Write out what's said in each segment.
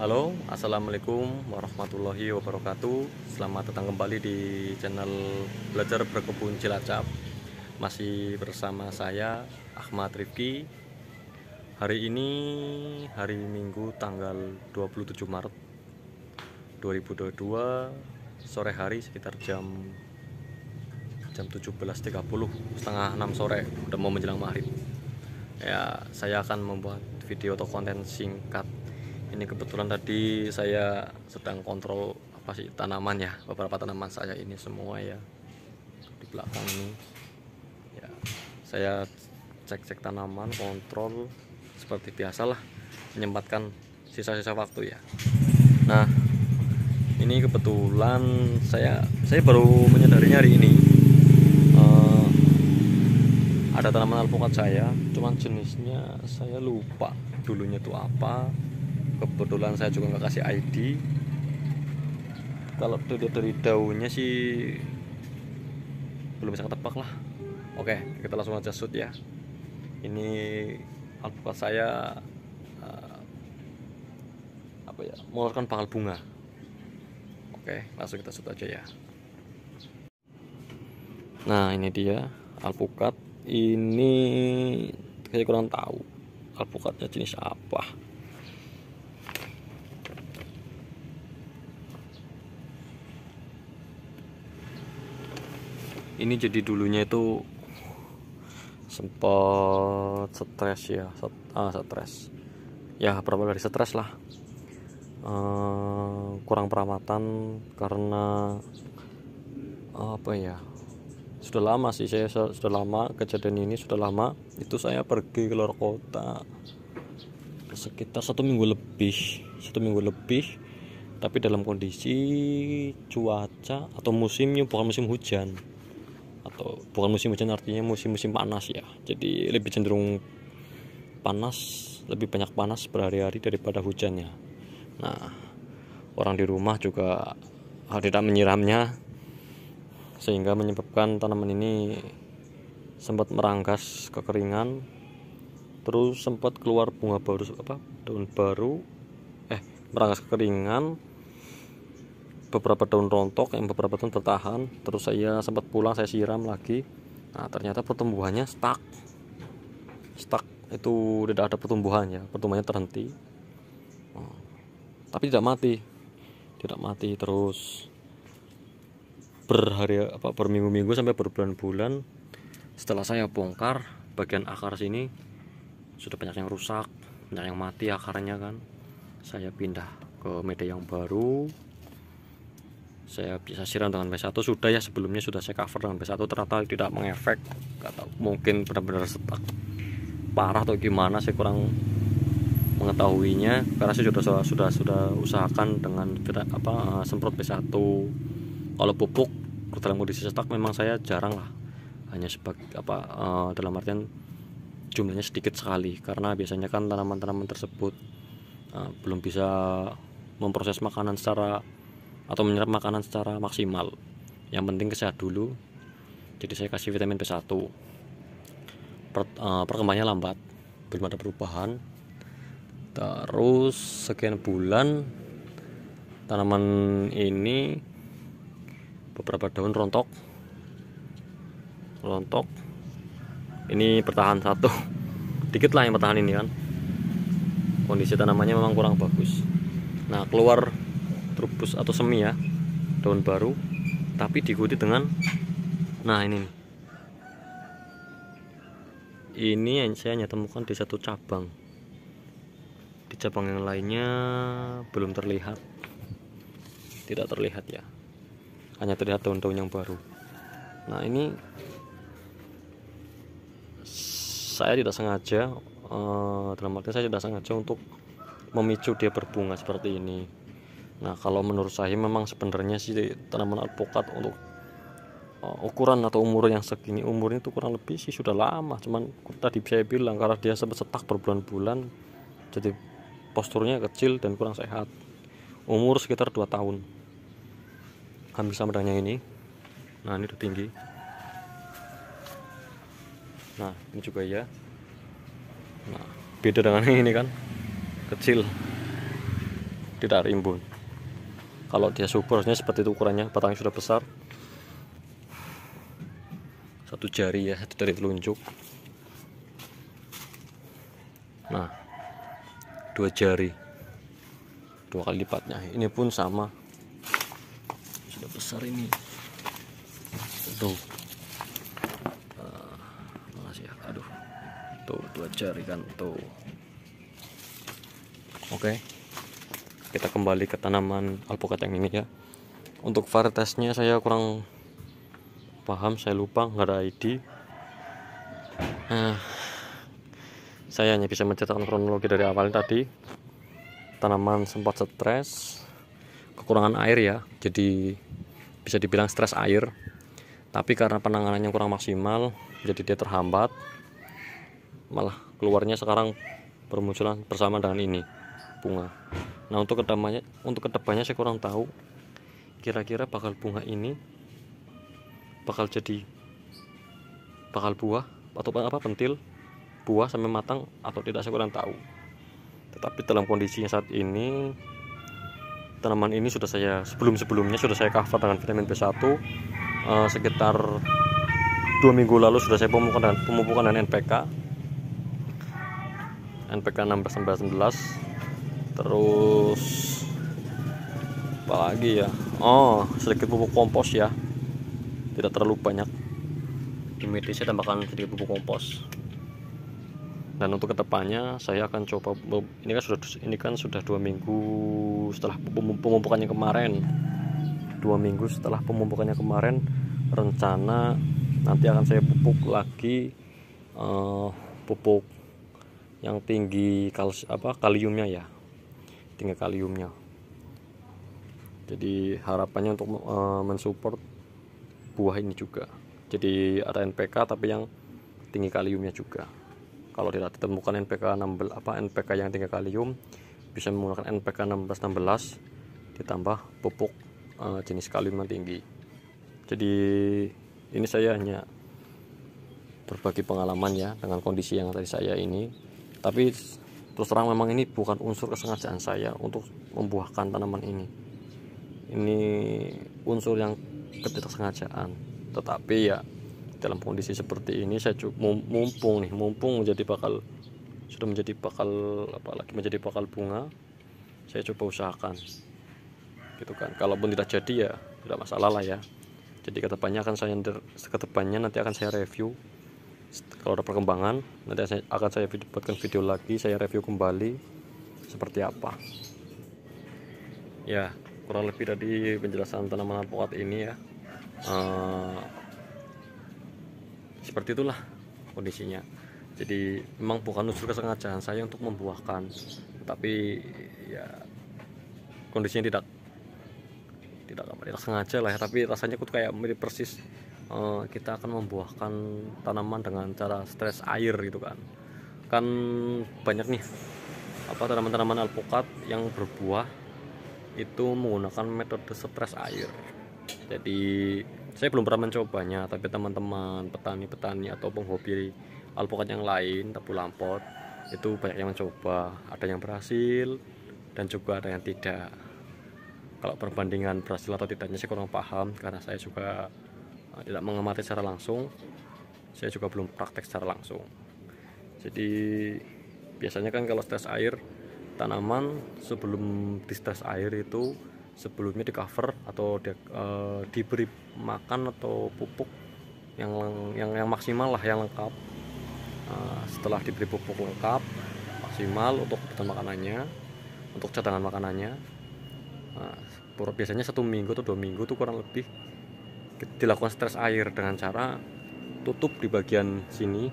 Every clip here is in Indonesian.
Halo, assalamualaikum warahmatullahi wabarakatuh. Selamat datang kembali di channel Belajar Berkebun Cilacap. Masih bersama saya Ahmad Rifki. Hari ini hari Minggu tanggal 27 Maret 2022, sore hari sekitar jam 17.30, setengah 6 sore, udah mau menjelang maghrib. Ya, saya akan membuat video atau konten singkat. Ini kebetulan tadi saya sedang kontrol tanaman ya, beberapa tanaman saya ini semua ya di belakang ini. Ya, saya cek tanaman, kontrol seperti biasalah, menyempatkan sisa-sisa waktu ya. Nah, ini kebetulan saya baru menyadarinya hari ini. Ada tanaman alpukat saya, cuman jenisnya saya lupa dulunya itu apa. Kebetulan saya juga nggak kasih ID. Kalau dari daunnya sih belum bisa ketebak lah. Oke, kita langsung aja shoot ya. Ini alpukat saya mengeluarkan pangkal bunga. Oke, langsung kita shoot aja ya. Nah, ini dia alpukat. Ini saya kurang tahu alpukatnya jenis apa. Ini jadi dulunya itu sempat stres ya, stres ya, berapa dari stres lah, kurang perawatan karena sudah lama sih, saya sudah lama kejadian ini, sudah lama itu saya pergi ke luar kota sekitar satu minggu lebih, tapi dalam kondisi cuaca atau musimnya bukan musim hujan, artinya musim panas ya, jadi lebih cenderung panas, lebih banyak panas berhari-hari daripada hujannya. Nah, orang di rumah juga tidak menyiramnya, sehingga menyebabkan tanaman ini sempat meranggas kekeringan, terus sempat keluar bunga baru, daun baru, meranggas kekeringan, beberapa daun rontok, yang beberapa daun bertahan. Terus saya sempat pulang, saya siram lagi. Nah, ternyata pertumbuhannya stuck, itu tidak ada pertumbuhannya terhenti. Tapi tidak mati, terus berminggu-minggu sampai berbulan-bulan. Setelah saya bongkar bagian akar sini, sudah banyak yang rusak, banyak yang mati akarnya kan. Saya pindah ke media yang baru, saya bisa siram dengan B1 sudah ya, sebelumnya sudah saya cover dengan B1, ternyata tidak mengefek. Atau mungkin benar-benar stuck parah atau gimana, saya kurang mengetahuinya, karena saya sudah usahakan dengan semprot B1. Kalau pupuk dalam kondisi stuck memang saya jarang lah, hanya dalam artian jumlahnya sedikit sekali, karena biasanya kan tanaman-tanaman tersebut belum bisa memproses makanan atau menyerap makanan secara maksimal. Yang penting sehat dulu, jadi saya kasih vitamin B1. Perkembangannya lambat, belum ada perubahan. Terus sekian bulan tanaman ini beberapa daun rontok, ini bertahan satu dikit lah yang bertahan ini kan. Kondisi tanamannya memang kurang bagus. Nah, keluar trubus atau semi ya, daun baru, tapi diikuti dengan ini yang saya hanya temukan di satu cabang. Di cabang yang lainnya belum terlihat, tidak terlihat ya, hanya terlihat daun-daun yang baru. Nah, ini saya tidak sengaja, dalam arti saya tidak sengaja untuk memicu dia berbunga seperti ini. Nah, kalau menurut saya memang sebenarnya sih tanaman alpukat untuk ukuran atau umur yang segini, umurnya itu kurang lebih sih sudah lama. Cuman tadi saya bilang, karena dia sempat setak berbulan-bulan, jadi posturnya kecil dan kurang sehat. Umur sekitar 2 tahun, hampir sama dengan yang ini. Nah, ini udah tinggi. Nah, ini juga ya. Nah, beda dengan yang ini kan, kecil. tidak rimbun. Kalau dia subur harusnya seperti itu ukurannya, batangnya sudah besar, satu jari ya, satu jari telunjuk. Nah, 2 jari, 2 kali lipatnya. Ini pun sama, sudah besar ini tuh. Makasih ya, aduh tuh 2 jari kan tuh. Oke, kita kembali ke tanaman alpukat yang ini ya. Untuk varietasnya saya kurang paham, saya lupa, nggak ada ID. Saya hanya bisa menceritakan kronologi dari awal tadi. Tanaman sempat stres, kekurangan air ya, jadi bisa dibilang stres air. Tapi karena penanganannya kurang maksimal, jadi dia terhambat. Malah keluarnya sekarang bermunculan bersama dengan ini, bunga. Nah, untuk kedepannya saya kurang tahu kira-kira bakal bunga ini bakal buah atau apa, pentil buah sampai matang atau tidak, saya kurang tahu. Tetapi dalam kondisinya saat ini, tanaman ini sudah saya sebelumnya sudah saya cover dengan vitamin B1. Sekitar 2 minggu lalu sudah saya pemupukan dengan NPK 16-19. Terus apa lagi ya, sedikit pupuk kompos ya, tidak terlalu banyak. Di media saya tambahkan sedikit pupuk kompos. Dan untuk kedepannya saya akan coba, ini kan sudah 2 minggu setelah pemupukannya kemarin. 2 minggu setelah pemupukannya kemarin, rencana nanti akan saya pupuk lagi, pupuk yang tinggi kaliumnya ya, tinggi kaliumnya. Jadi harapannya untuk mensupport buah ini juga. Jadi ada NPK tapi yang tinggi kaliumnya juga. Kalau tidak ditemukan NPK yang tinggi kalium, bisa menggunakan NPK 16-16 ditambah pupuk jenis kalium yang tinggi. Jadi ini saya hanya berbagi pengalaman ya dengan kondisi yang tadi saya ini. Tapi terus terang memang ini bukan unsur kesengajaan saya untuk membuahkan tanaman ini. Ini unsur yang ketidaksengajaan. Tetapi ya dalam kondisi seperti ini saya mumpung sudah menjadi bakal bunga, saya coba usahakan gitu kan. Kalaupun tidak jadi ya tidak masalah lah ya. Jadi kedepannya nanti akan saya review. Kalau ada perkembangan nanti akan saya buatkan video lagi, saya review kembali seperti apa ya. Kurang lebih dari penjelasan tanaman alpukat ini ya. Seperti itulah kondisinya. Jadi memang bukan unsur kesengajaan saya untuk membuahkan, tapi ya kondisinya tidak sengaja lah ya. Tapi rasanya tuh kayak mirip persis kita akan membuahkan tanaman dengan cara stres air gitu kan. Kan banyak nih tanaman-tanaman alpukat yang berbuah itu menggunakan metode stres air. Jadi saya belum pernah mencobanya, tapi teman-teman petani-petani atau penghobi alpukat yang lain, tabu lampot, itu banyak yang mencoba. Ada yang berhasil dan juga ada yang tidak. Kalau perbandingan berhasil atau tidaknya saya kurang paham, karena saya juga tidak mengamati secara langsung. Saya juga belum praktek secara langsung. Jadi biasanya kan kalau stres air, tanaman sebelum di stres air itu sebelumnya di cover atau diberi makan atau pupuk yang maksimal lah, yang lengkap. Setelah diberi pupuk lengkap maksimal untuk kebutuhan makanannya, untuk cadangan makanannya, biasanya 1 minggu atau 2 minggu tuh kurang lebih dilakukan stres air dengan cara tutup di bagian sini.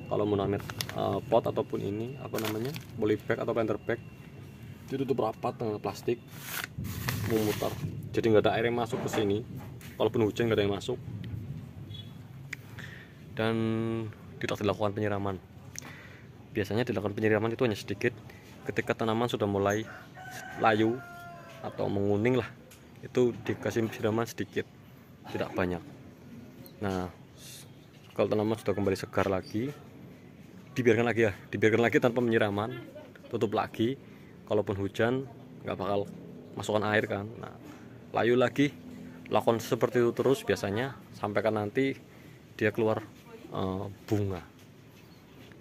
Kalau menggunakan pot ataupun ini polybag atau planter bag, ditutup rapat dengan plastik, memutar, jadi nggak ada air yang masuk ke sini. Kalaupun hujan nggak ada yang masuk. Dan tidak dilakukan penyiraman. Biasanya dilakukan penyiraman itu hanya sedikit ketika tanaman sudah mulai layu atau menguning lah, itu dikasih siraman sedikit, tidak banyak. Nah, kalau tanaman sudah kembali segar lagi, dibiarkan lagi tanpa penyiraman, tutup lagi. Kalaupun hujan nggak bakal masukkan air kan. Nah, layu lagi, lakukan seperti itu terus biasanya sampai kan nanti dia keluar bunga.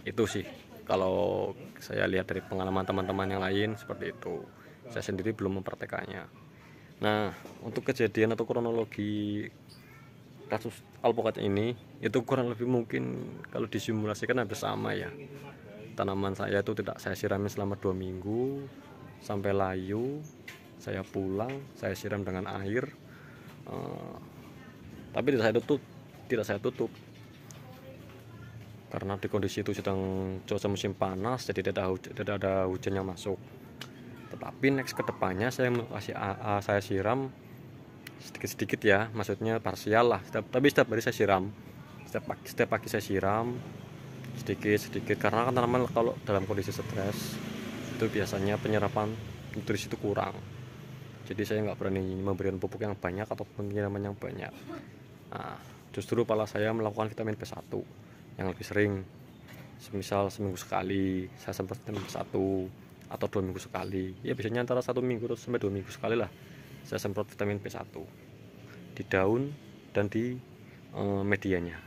Itu sih kalau saya lihat dari pengalaman teman-teman yang lain seperti itu. Saya sendiri belum mempraktekannya. Nah, untuk kejadian atau kronologi kasus alpukat ini itu kurang lebih mungkin kalau disimulasikan hampir sama ya. Tanaman saya itu tidak saya sirami selama 2 minggu sampai layu. Saya pulang, saya siram dengan air, tapi tidak saya tutup karena di kondisi itu sedang cuaca musim panas, jadi tidak ada hujan yang masuk. Tetapi next kedepannya saya siram sedikit-sedikit ya, maksudnya parsial lah. Tapi setiap hari saya siram, setiap pagi saya siram sedikit-sedikit karena kan tanaman kalau dalam kondisi stres itu biasanya penyerapan nutrisi itu kurang. Jadi saya nggak berani memberikan pupuk yang banyak atau penyiraman yang banyak. Nah, justru malah saya melakukan vitamin B1 yang lebih sering. Semisal seminggu sekali saya semprot vitamin B1 atau 2 minggu sekali. Ya biasanya antara 1 minggu sampai 2 minggu sekali lah saya semprot vitamin B1 di daun dan di medianya.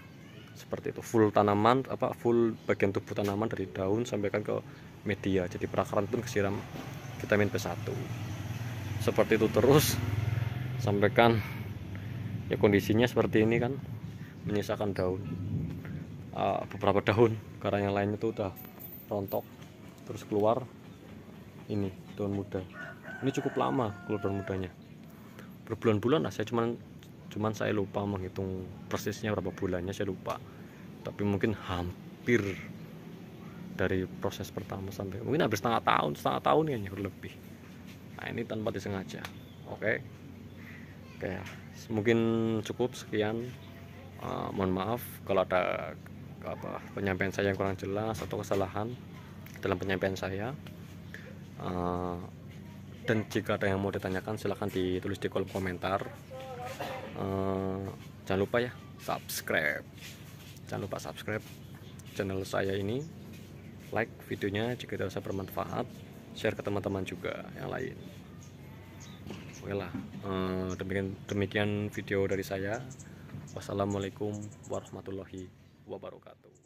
Seperti itu, full tanaman full bagian tubuh tanaman dari daun sampai kan ke media. Jadi perakaran pun kesiram vitamin B1. Seperti itu terus sampaikan ya kondisinya seperti ini kan, menyisakan daun beberapa daun karena yang lainnya itu udah rontok, terus keluar ini daun muda. Ini cukup lama keluar daun mudanya, berbulan-bulan lah. Cuman saya lupa menghitung persisnya berapa bulannya, saya lupa, tapi mungkin hampir dari proses pertama sampai mungkin hampir setengah tahun kayaknya lebih. Nah, ini tanpa disengaja. Oke, mungkin cukup sekian. Mohon maaf kalau ada penyampaian saya yang kurang jelas atau kesalahan dalam penyampaian saya. Dan jika ada yang mau ditanyakan silahkan ditulis di kolom komentar. Jangan lupa ya subscribe channel saya ini, like videonya jika dirasa bermanfaat, share ke teman-teman juga yang lain. Oke lah, demikian video dari saya. Wassalamualaikum warahmatullahi wabarakatuh.